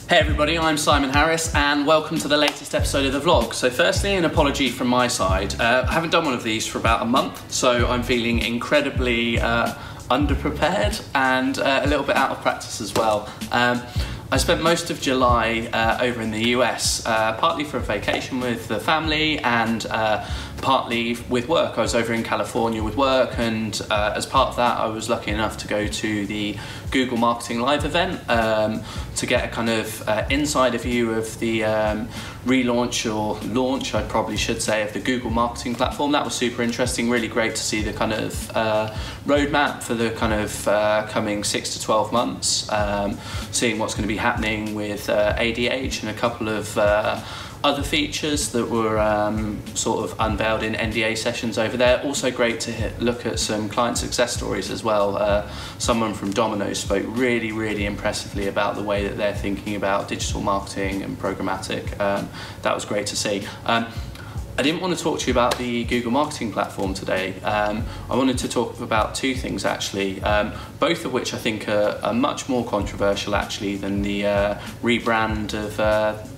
Hey everybody, I'm Simon Harris and welcome to the latest episode of the vlog. So firstly, an apology from my side. I haven't done one of these for about a month, so I'm feeling incredibly underprepared and a little bit out of practice as well. I spent most of July over in the US, partly for a vacation with the family and partly with work. I was over in California with work, and as part of that I was lucky enough to go to the Google Marketing Live event to get a kind of insider view of the relaunch, or launch I probably should say, of the Google Marketing platform. That was super interesting, really great to see the kind of roadmap for the kind of coming 6 to 12 months, seeing what's going to be happening with ADH and a couple of other features that were sort of unveiled in NDA sessions over there. Also great to look at some client success stories as well. Someone from Domino's spoke really impressively about the way that they're thinking about digital marketing and programmatic. That was great to see. I didn't want to talk to you about the Google Marketing platform today. I wanted to talk about two things actually, both of which I think are much more controversial actually than the rebrand of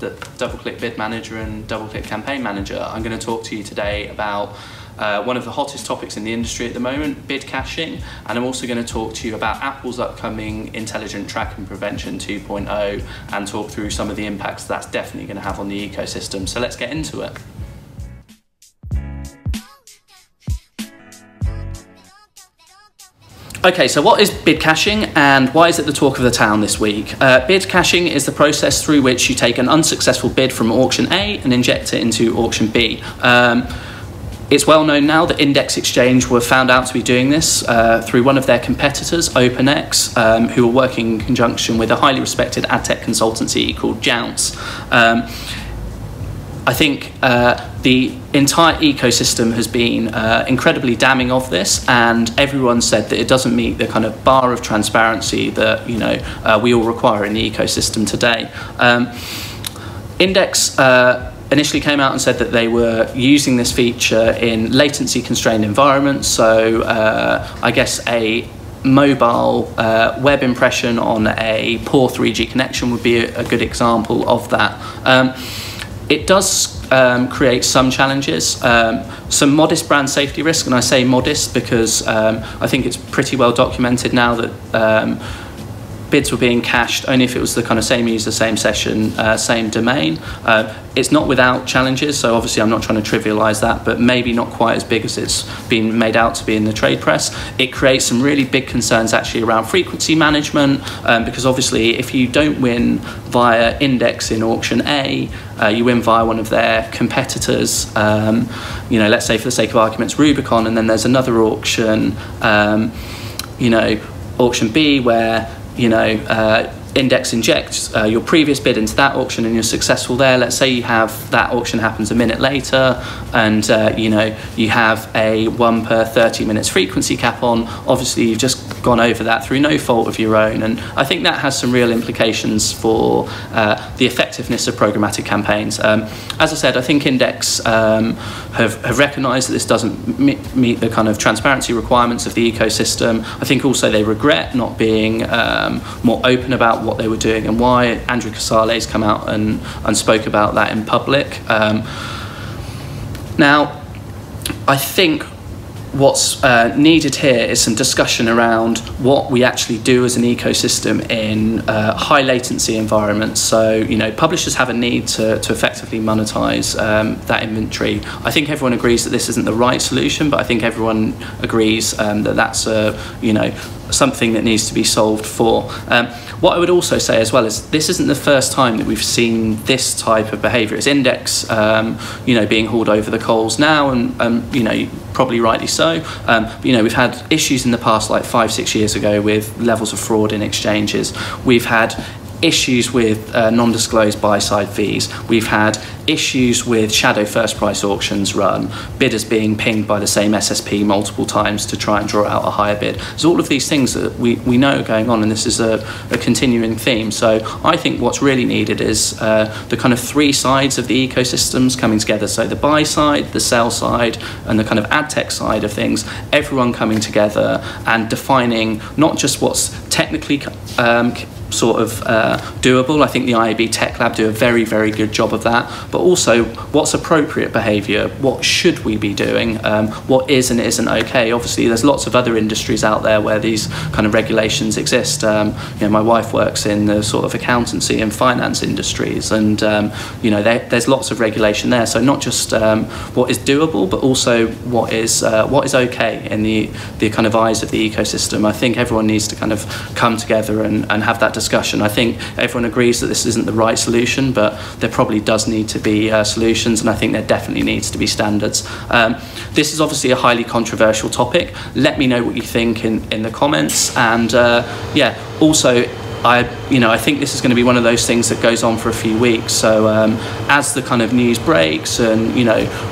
the DoubleClick Bid Manager and DoubleClick Campaign Manager. I'm going to talk to you today about one of the hottest topics in the industry at the moment, bid caching, and I'm also going to talk to you about Apple's upcoming Intelligent Track and Prevention 2.0 and talk through some of the impacts that's definitely going to have on the ecosystem. So let's get into it. Okay, so what is bid caching and why is it the talk of the town this week? Bid caching is the process through which you take an unsuccessful bid from auction A and inject it into auction B. It's well known now that Index Exchange were found out to be doing this through one of their competitors, OpenX, who were working in conjunction with a highly respected ad tech consultancy called Jounce. I think the entire ecosystem has been incredibly damning of this, and everyone said that it doesn't meet the kind of bar of transparency that we all require in the ecosystem today. Index initially came out and said that they were using this feature in latency constrained environments, so I guess a mobile web impression on a poor 3G connection would be a good example of that. It does create some challenges, some modest brand safety risk, and I say modest because I think it's pretty well documented now that bids were being cached only if it was the kind of same user, same session, same domain. It's not without challenges, so obviously I'm not trying to trivialize that, but maybe not quite as big as it's been made out to be in the trade press. It creates some really big concerns actually around frequency management, because obviously if you don't win via Index in auction A, you win via one of their competitors, let's say for the sake of arguments Rubicon, and then there's another auction, auction B, where Index injects your previous bid into that auction and you're successful there. Let's say you have that auction happens a minute later and you have a 1 per 30 minutes frequency cap on. Obviously you've just gone over that through no fault of your own, and I think that has some real implications for the effectiveness of programmatic campaigns. As I said, I think Index have recognised that this doesn't meet the kind of transparency requirements of the ecosystem. I think also they regret not being more open about what they were doing and why. Andrew Casale's come out and spoke about that in public. Now, I think what's needed here is some discussion around what we actually do as an ecosystem in high latency environments. So, publishers have a need to effectively monetize that inventory. I think everyone agrees that this isn't the right solution, but I think everyone agrees that that's something that needs to be solved for. What I would also say as well is this isn't the first time that we've seen this type of behaviour. It's Index, being hauled over the coals now, and probably rightly so. We've had issues in the past, like 5-6 years ago, with levels of fraud in exchanges. We've had issues with non-disclosed buy-side fees. We've had issues with shadow first price auctions run, bidders being pinged by the same SSP multiple times to try and draw out a higher bid. So all of these things that we know are going on, and this is a continuing theme. So I think what's really needed is the kind of three sides of the ecosystems coming together. So the buy side, the sell side, and the kind of ad tech side of things, everyone coming together and defining not just what's technically doable. I think the IAB Tech Lab do a very, very good job of that, but also what's appropriate behaviour, what should we be doing, what is and isn't okay. Obviously there's lots of other industries out there where these kind of regulations exist. My wife works in the sort of accountancy and finance industries, and there's lots of regulation there, so not just what is doable, but also what is okay in the kind of eyes of the ecosystem. I think everyone needs to kind of come together and have that discussion. I think everyone agrees that this isn't the right solution, but there probably does need to be solutions, and I think there definitely needs to be standards. This is obviously a highly controversial topic. Let me know what you think in the comments, and also I think this is going to be one of those things that goes on for a few weeks. So as the kind of news breaks and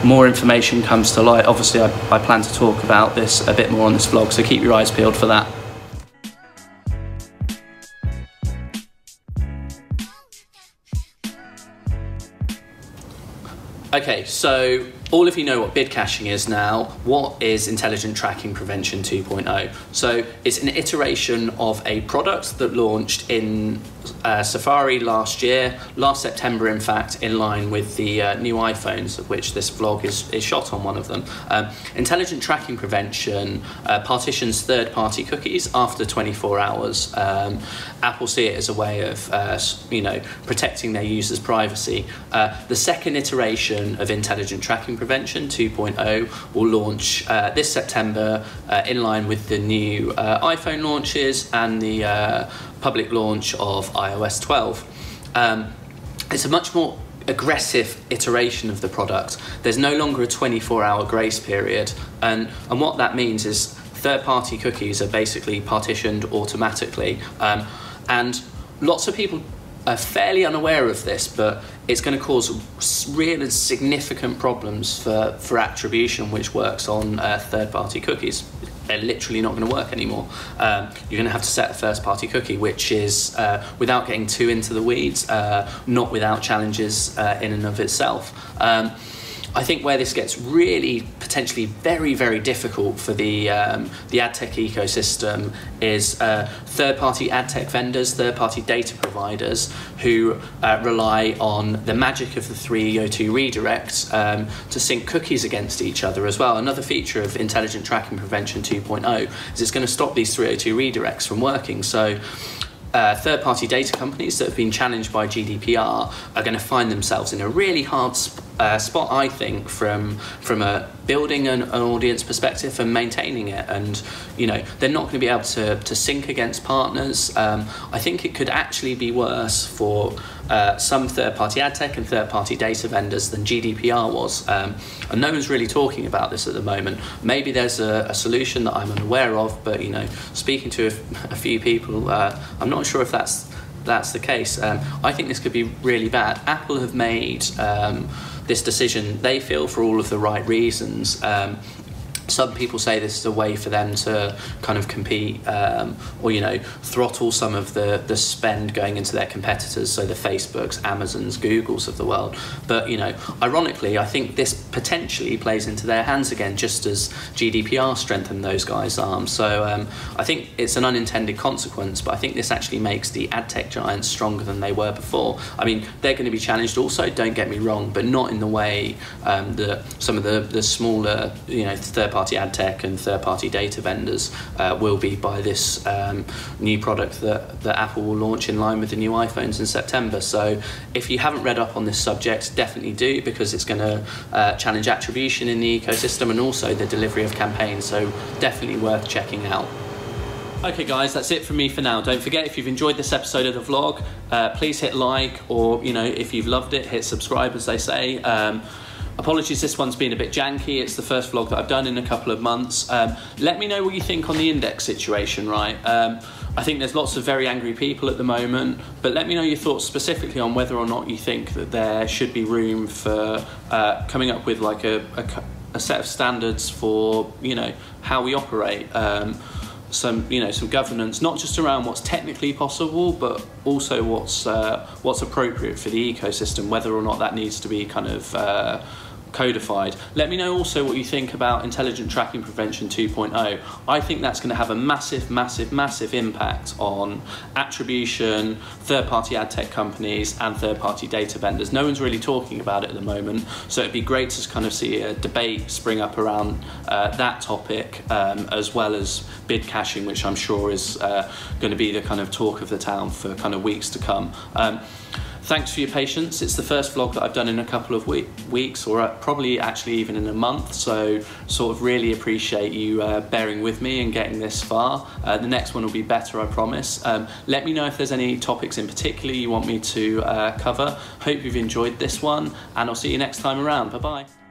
more information comes to light, obviously I plan to talk about this a bit more on this vlog, so keep your eyes peeled for that. Okay, so all of you know what bid caching is now. What is Intelligent Tracking Prevention 2.0? So it's an iteration of a product that launched in Safari last September in fact, in line with the new iPhones, of which this vlog is shot on one of them. Intelligent Tracking Prevention partitions third-party cookies after 24 hours. Apple see it as a way of protecting their users' privacy. The second iteration of Intelligent Tracking Prevention 2.0 will launch this September in line with the new iPhone launches and the public launch of iOS 12. It's a much more aggressive iteration of the product. There's no longer a 24-hour grace period, and what that means is third-party cookies are basically partitioned automatically, and lots of people are fairly unaware of this, but it's going to cause real and significant problems for attribution, which works on third-party cookies. They're literally not going to work anymore. You're going to have to set a first-party cookie, which is, without getting too into the weeds, not without challenges in and of itself. I think where this gets really potentially very, very difficult for the ad tech ecosystem is third-party ad tech vendors, third-party data providers who rely on the magic of the 302 redirects to sync cookies against each other as well. Another feature of Intelligent Tracking Prevention 2.0 is it's going to stop these 302 redirects from working. So third-party data companies that have been challenged by GDPR are going to find themselves in a really hard spot, I think, from a building an audience perspective and maintaining it. And they're not going to be able to sync against partners. I think it could actually be worse for some third-party ad tech and third-party data vendors than GDPR was. And no one's really talking about this at the moment. Maybe there's a solution that I'm unaware of, but speaking to a few people, I'm not sure if that's the case. I think this could be really bad. Apple have made this decision, they feel, for all of the right reasons. Some people say this is a way for them to kind of compete or throttle some of the spend going into their competitors, so the Facebooks, Amazons, Googles of the world. But ironically, I think this potentially plays into their hands again, just as GDPR strengthened those guys' arms. So I think it's an unintended consequence, but I think this actually makes the ad tech giants stronger than they were before. I mean, they're going to be challenged also, don't get me wrong, but not in the way that some of the smaller third-party ad tech and third-party data vendors will be by this new product that Apple will launch in line with the new iPhones in September. So if you haven't read up on this subject, definitely do, because it's going to challenge attribution in the ecosystem and also the delivery of campaigns, so definitely worth checking out. Okay guys, that's it from me for now. Don't forget, if you've enjoyed this episode of the vlog, please hit like, or if you've loved it, hit subscribe, as they say. Apologies, this one's been a bit janky. It's the first vlog that I've done in a couple of months. Let me know what you think on the index situation, right? I think there's lots of very angry people at the moment, but let me know your thoughts specifically on whether or not you think that there should be room for coming up with like a set of standards for, you know, how we operate. Some governance, not just around what's technically possible, but also what's appropriate for the ecosystem, whether or not that needs to be kind of codified. Let me know also what you think about Intelligent Tracking Prevention 2.0. I think that's going to have a massive impact on attribution, third-party ad tech companies and third-party data vendors. No one's really talking about it at the moment, so it'd be great to kind of see a debate spring up around that topic, as well as bid caching, which I'm sure is going to be the kind of talk of the town for kind of weeks to come. Thanks for your patience. It's the first vlog that I've done in a couple of weeks, or probably actually even in a month, so sort of really appreciate you bearing with me and getting this far. The next one will be better, I promise. Let me know if there's any topics in particular you want me to cover. Hope you've enjoyed this one, and I'll see you next time around. Bye-bye.